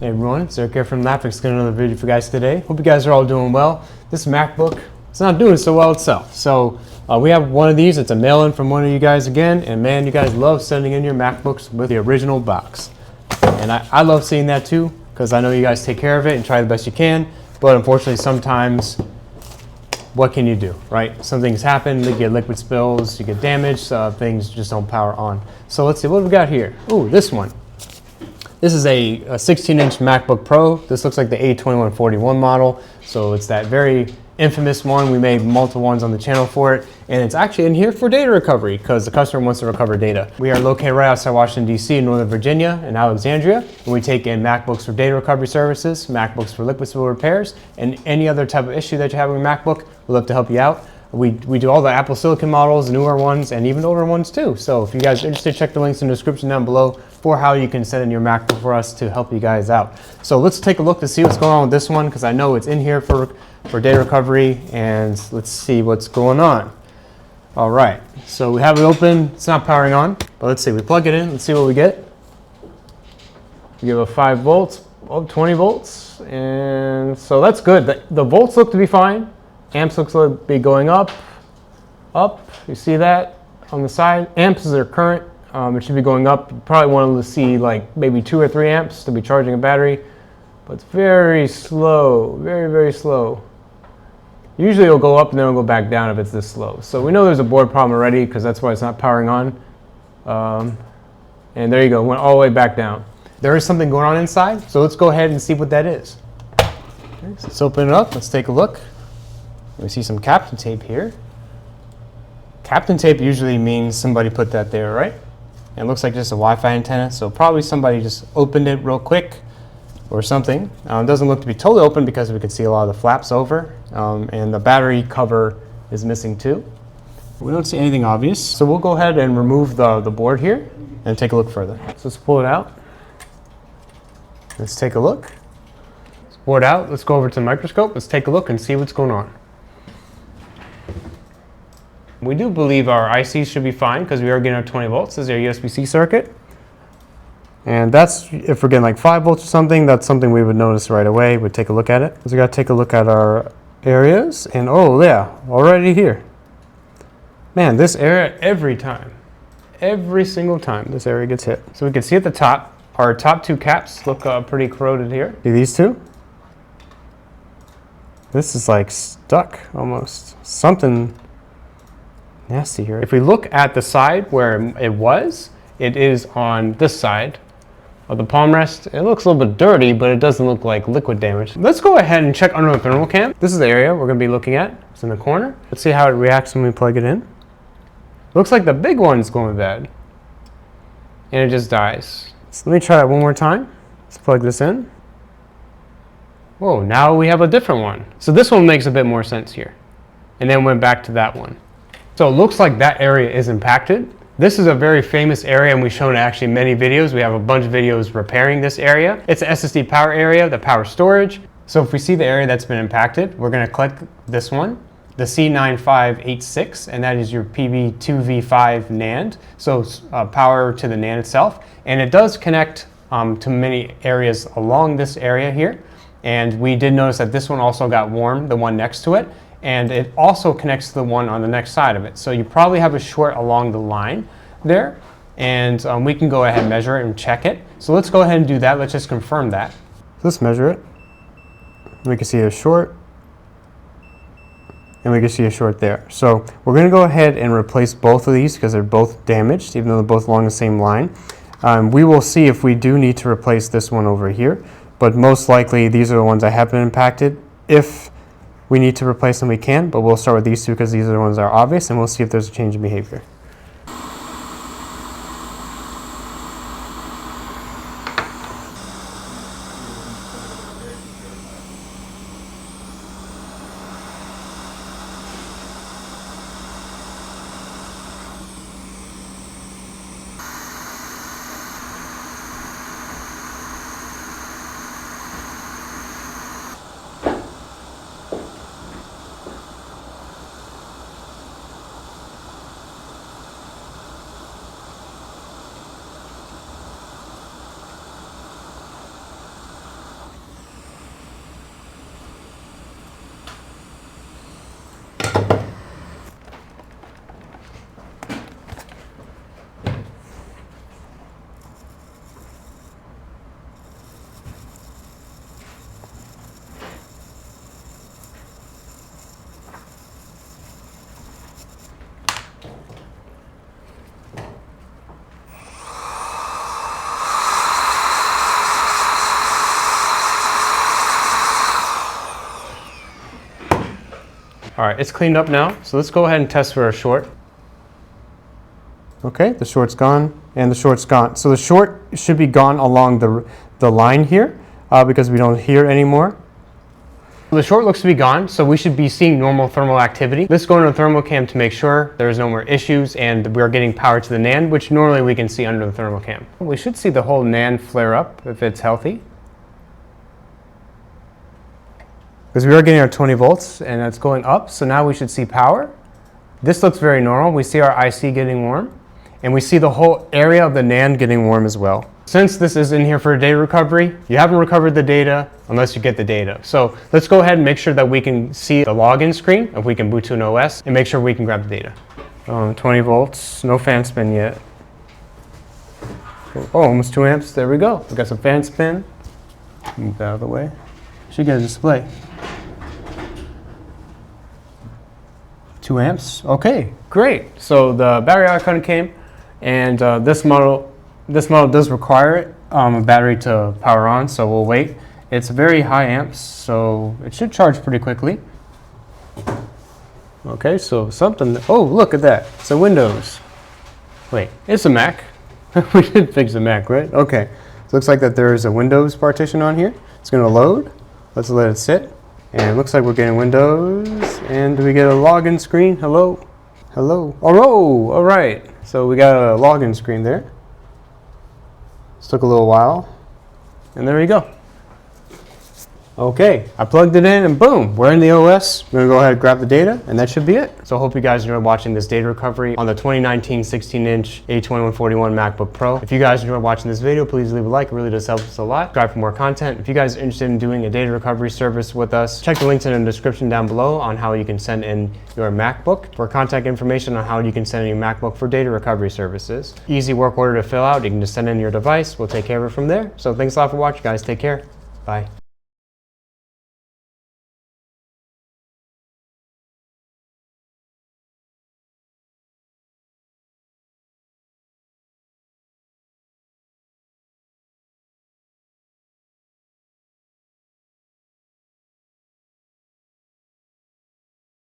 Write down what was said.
Hey everyone, it's Eric here from Lapix. Got another video for you guys today. Hope you guys are all doing well. This MacBook, it's not doing so well itself. So we have one of these. It's a mail-in from one of you guys again. And man, you guys love sending in your MacBooks with the original box. And I love seeing that too, because I know you guys take care of it and try the best you can. But unfortunately, sometimes, what can you do, right? Some things happen. You get liquid spills, you get damaged, things just don't power on. So let's see, what have we got here? Ooh, this one. This is a 16-inch MacBook Pro. This looks like the A2141 model. So it's that very infamous one. We made multiple ones on the channel for it. And it's actually in here for data recovery because the customer wants to recover data. We are located right outside Washington, D.C. in Northern Virginia in Alexandria. And we take in MacBooks for data recovery services, MacBooks for liquid spill repairs, and any other type of issue that you have with your MacBook. We'd love to help you out. We do all the Apple Silicon models, newer ones, and even older ones too. So if you guys are interested, check the links in the description down below for how you can send in your MacBook for us to help you guys out. So let's take a look to see what's going on with this one, because I know it's in here for data recovery, and let's see what's going on. All right, so we have it open. It's not powering on, but let's see. We plug it in. Let's see what we get. We give a 5 volts, 20 volts, and so that's good. The volts look to be fine. Amps looks to be going up. You see that on the side? Amps is their current. It should be going up. You probably want to see like maybe 2 or 3 amps to be charging a battery, but it's very slow, very, very slow. Usually it'll go up and then it'll go back down if it's this slow. So we know there's a board problem already because that's why it's not powering on. And there you go, went all the way back down. There is something going on inside, so let's go ahead and see what that is. Okay, so let's open it up, let's take a look. We see some Kapton tape here. Kapton tape usually means somebody put that there, right? And it looks like just a Wi-Fi antenna, so probably somebody just opened it real quick or something. It doesn't look to be totally open because we can see a lot of the flaps over, and the battery cover is missing too. We don't see anything obvious, so we'll go ahead and remove the board here and take a look further. So let's pull it out. Let's take a look. Let's pull it out. Let's go over to the microscope. Let's take a look and see what's going on. We do believe our ICs should be fine because we are getting our 20 volts. This is our USB-C circuit. And that's, if we're getting like 5 volts or something, that's something we would notice right away. We'd take a look at it. So we got to take a look at our areas. And oh yeah, already here. Man, this area every single time this area gets hit. So we can see at the top, our top 2 caps look pretty corroded here. See these two? This is like stuck almost. Something nasty here. If we look at the side where it is on this side of the palm rest. It looks a little bit dirty, but it doesn't look like liquid damage. Let's go ahead and check under the thermal cam. This is the area we're gonna be looking at. It's in the corner. Let's see how it reacts when we plug it in. Looks like the big one's going bad. And it just dies. So let me try that one more time. Let's plug this in. Whoa, now we have a different one. So this one makes a bit more sense here. And then went back to that one. So it looks like that area is impacted. This is a very famous area, and we've shown actually many videos. We have a bunch of videos repairing this area. It's the SSD power area, the power storage. So if we see the area that's been impacted, we're gonna click this one, the C9586, and that is your PB2V5 NAND. So power to the NAND itself. And it does connect to many areas along this area here. And we did notice that this one also got warm, the one next to it. And it also connects to the one on the next side of it. So you probably have a short along the line there, and we can go ahead and measure it and check it. So let's go ahead and do that. Let's just confirm that. Let's measure it. We can see a short, and we can see a short there. So we're gonna go ahead and replace both of these because they're both damaged, even though they're both along the same line. We will see if we do need to replace this one over here, but most likely these are the ones that have been impacted. If we need to replace them, we can, but we'll start with these two because these are the ones that are obvious, and we'll see if there's a change in behavior. All right, it's cleaned up now. So let's go ahead and test for a short. Okay, the short's gone and the short's gone. So the short should be gone along the line here because we don't hear anymore. The short looks to be gone, so we should be seeing normal thermal activity. Let's go into the thermal cam to make sure there's no more issues and we're getting power to the NAND, which normally we can see under the thermal cam. We should see the whole NAND flare up if it's healthy. Because we are getting our 20 volts and it's going up, so now we should see power. This looks very normal. We see our IC getting warm and we see the whole area of the NAND getting warm as well. Since this is in here for data recovery, you haven't recovered the data unless you get the data. So let's go ahead and make sure that we can see the login screen, if we can boot to an OS, and make sure we can grab the data. 20 volts, no fan spin yet. Oh, almost 2 amps, there we go. We got some fan spin. Move that out of the way. Should get a display. 2 amps, okay, great. So the battery icon came, and this model does require it, a battery to power on, so we'll wait. It's very high amps, so it should charge pretty quickly. Okay, so something, oh, look at that, it's a Windows. Wait, it's a Mac. We did fix the Mac, right? Okay, so looks like that there's a Windows partition on here. It's gonna load, let's let it sit. And it looks like we're getting Windows, and do we get a login screen? Hello? Hello? Oh, all right, so we got a login screen there. This took a little while, and there we go. Okay, I plugged it in and boom, we're in the OS. We're gonna go ahead and grab the data, and that should be it. So I hope you guys enjoyed watching this data recovery on the 2019 16-inch A2141 MacBook Pro. If you guys enjoyed watching this video, please leave a like, it really does help us a lot. Subscribe for more content. If you guys are interested in doing a data recovery service with us, check the links in the description down below on how you can send in your MacBook for contact information on how you can send in your MacBook for data recovery services. Easy work order to fill out. You can just send in your device. We'll take care of it from there. So thanks a lot for watching, guys. Take care. Bye.